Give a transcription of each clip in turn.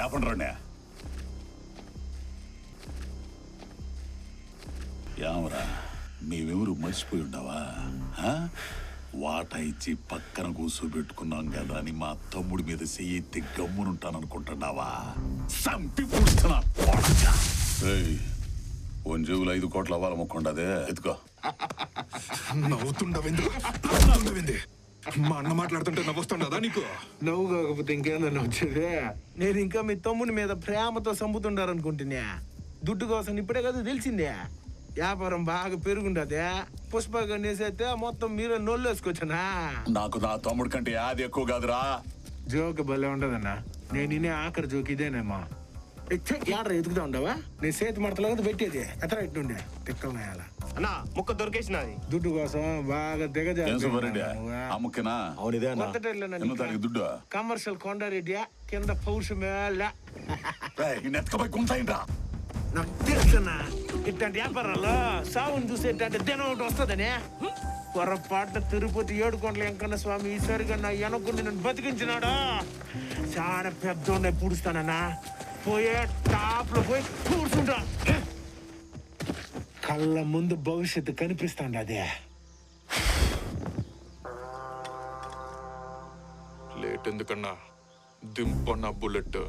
లేపండి రండి. ఏమరా మేమెవరు మర్చిపోయి ఉండవా? వాటా ఇచ్చి పక్కన కూర్చోబెట్టుకున్నాం కదా అని మా తమ్ముడి మీద చెయ్యి గమ్మునుంటాననుకుంటున్నావా? సంపి పుడుతున్నా. జేబులు 5 కోట్ల అవ్వాలమ్మకుండదే. ఎత్తుకో. నవ్వుతుండవింది. మా అన్న మాట్లాడుతుంటే నవ్వుస్తుండదా నీకు? నవ్వు కాకపోతే ఇంకేందన్నా వచ్చేది? నేను ఇంకా మీ తమ్ముని మీద ప్రేమతో సంపుతుండారనుకుంటున్నా. దుడ్డు కోసం ఇప్పుడే కదా తెలిసిందే. వ్యాపారం బాగా పెరుగుండదే. పుష్పగా నేసైతే మొత్తం మీరే నోళ్ళు వేసుకొచ్చానా? నాకు నా తమ్ముడు కంటే యాది ఎక్కువ కాదురా. జోక్ భలే ఉండదన్నా. నేను ఇనే ఆఖరి జోక్ ఇదేనేమా. ఏడ్రా ఎదుగుతా ఉండవా? నేను చేతి మడతలో కదా పెట్టేది. ఎత్తర ఇట్టుండే తిక్కలనాయాల అన్నా ముక్క దొరికేసినది. దుడ్డు కోసం బాగా దుడ్డు కమర్షియల్ కొండారెడ్డి కింద పౌరుషమేళ నాకు తెలుసన్నా. ఇట్లాంటి వ్యాపారాల్లో సాగుని చూసేటంటే దినం ఒకటి వస్తుందని. పొరపాటున తిరుపతి 7 వెంకన్న స్వామి ఈసారిగా నా వెనకుండి నన్ను బతికించినాడా. చాలా పెద్ద పూడుస్తానన్నా. పోయే టాప్ లో పోయి కూర్చుంటా. కళ్ళ ముందు భవిష్యత్తు కనిపిస్తాండి. అదే లేట్ ఎందుకన్నా? దింపన్న బుల్లెట్.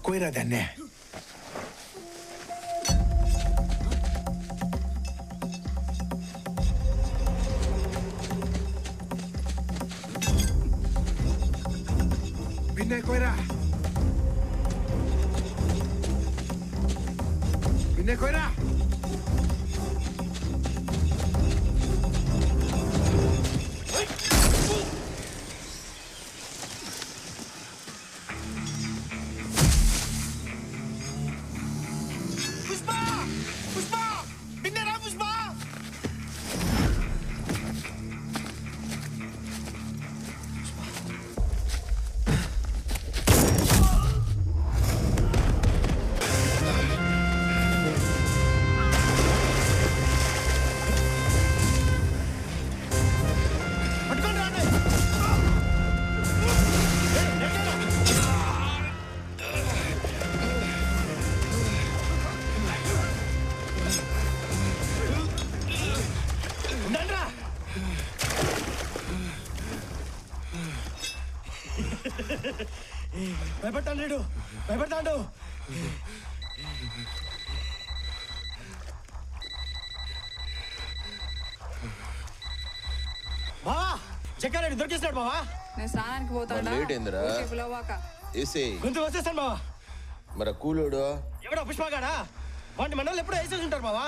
Koira danne. కోయరా బిన్నె కోయరా భయపడతాడు భయపడతాడు. బావా చెక్కారెడ్డి దొరికేస్తాడు బావా. నేను స్నానానికి పోతాడా లేట్ అయిందిరా. పిలవాక ఏసే గొంతు వచ్చేస్తాను బావా. మరి కూలోడు ఎవడో పుష్పగాడా వాటి మనల్ని ఎప్పుడో వేసేసి ఉంటారు బావా.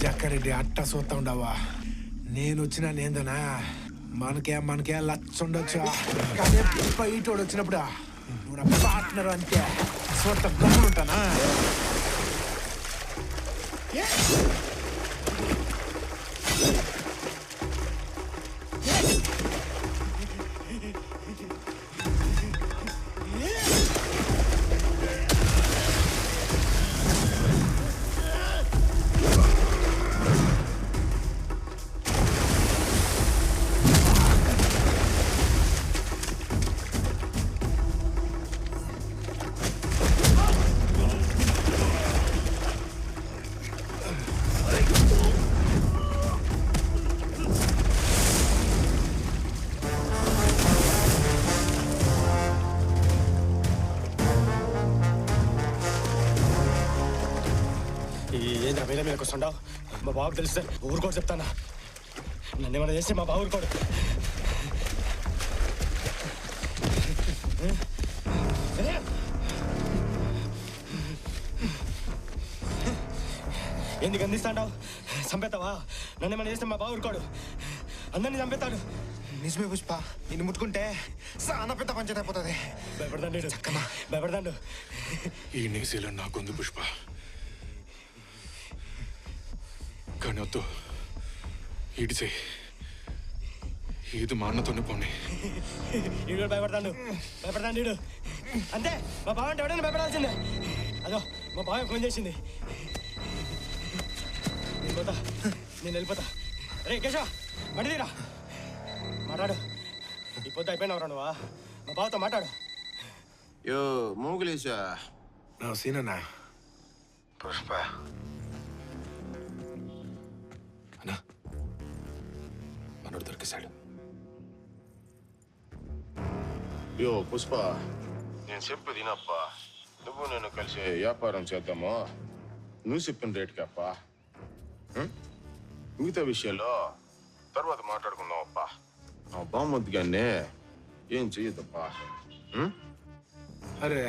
జక్కారెడ్డి అట్ట చూస్తా ఉండవా? నేను వచ్చినా నేందనా మనకే లచ్చ ఉండొచ్చు, కానీ బయటోడు వచ్చినప్పుడు నువ్వు నా పార్ట్నర్ అంతే చూస్తా గమ్మునుంటానా? ఏంద్రా మీద మీదకి వస్తుండవు? మా బాబు తెలిస్తే ఊరుకోడు చెప్తానా. నన్ను ఏమైనా చేస్తే మా బాబు ఊరుకోడు. ఎందుకు అందిస్తాండావు? చంపేస్తావా? నన్ను ఏమైనా చేస్తే మా బాబు ఊరుకోడు, అందరినీ చంపేస్తాడు. నిజమే పుష్ప, నిన్ను ముట్టుకుంటే చాలా పెద్ద పంచాయతీ అయిపోతుంది. భయపడతాడు చక్కమా, భయపడతాడు. ఈ నీసీలో నాకుంది పుష్ప, కానీ వద్దు. ఈడిసే ఇది మా అన్నతోనే పోనీ. ఈడు భయపడతాడు, భయపడతాడు ఈడు. అంతే, మా బావ అంటే ఎవడైనా భయపడాల్సిందే. అదో మా బావ ఫోన్ చేసింది. నేను పోతా, నేను వెళ్ళిపోతా. అరే కేశవ, మడిదీరా మాట్లాడు. ఈ పొద్దు అయిపోయినావురా నువ్వా? మా బావతో మాట్లాడు. యో మూగులేసా నా సీనన్నా. పుష్ప అన్నా, మనోడు దొరికేశాడు. యో పుష్ప, నేను చెప్పేది వినప్పా. నువ్వు నేను కలిసి వ్యాపారం చేద్దామా? నువ్వు చెప్పిన రేటుకప్పా. మిగతా విషయాల్లో తర్వాత మాట్లాడుకుందాం అప్పా. ఆ బామ్మద్దు కానీ ఏం చెయ్యద్దప్పా. అరే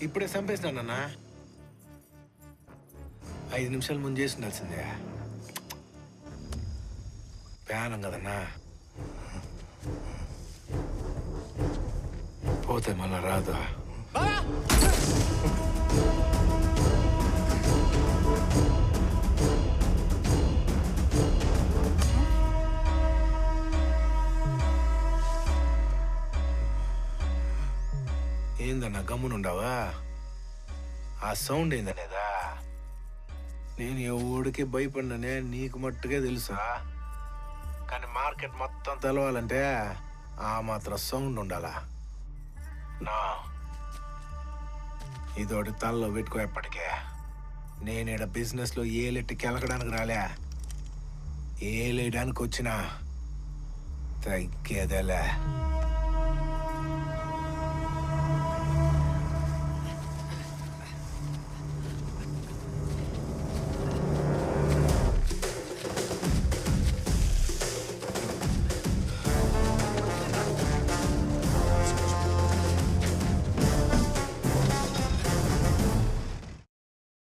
ఇప్పుడే చంపేసినానన్నా. 5 నిమిషాల ముందు చేసి ఉండాల్సిందే. పేనం కదన్నా, పోతే మళ్ళా రాదు. ఏందన్నా గమ్మునుండావా? ఆ సౌండ్ ఏందనేదా? నేను ఎవడికి భయపడిననే నీకు మట్టుకే తెలుసా, కానీ మార్కెట్ మొత్తం తెలవాలంటే ఆ మాత్రం సౌండ్ ఉండాలా. నా ఇదోటి తలలో పెట్టుకో ఎప్పటికే. నేనేడ బిజినెస్లో ఏలెట్టి కెలకడానికి రాలే, ఏలేయడానికి వచ్చినా తగ్గేదేలే.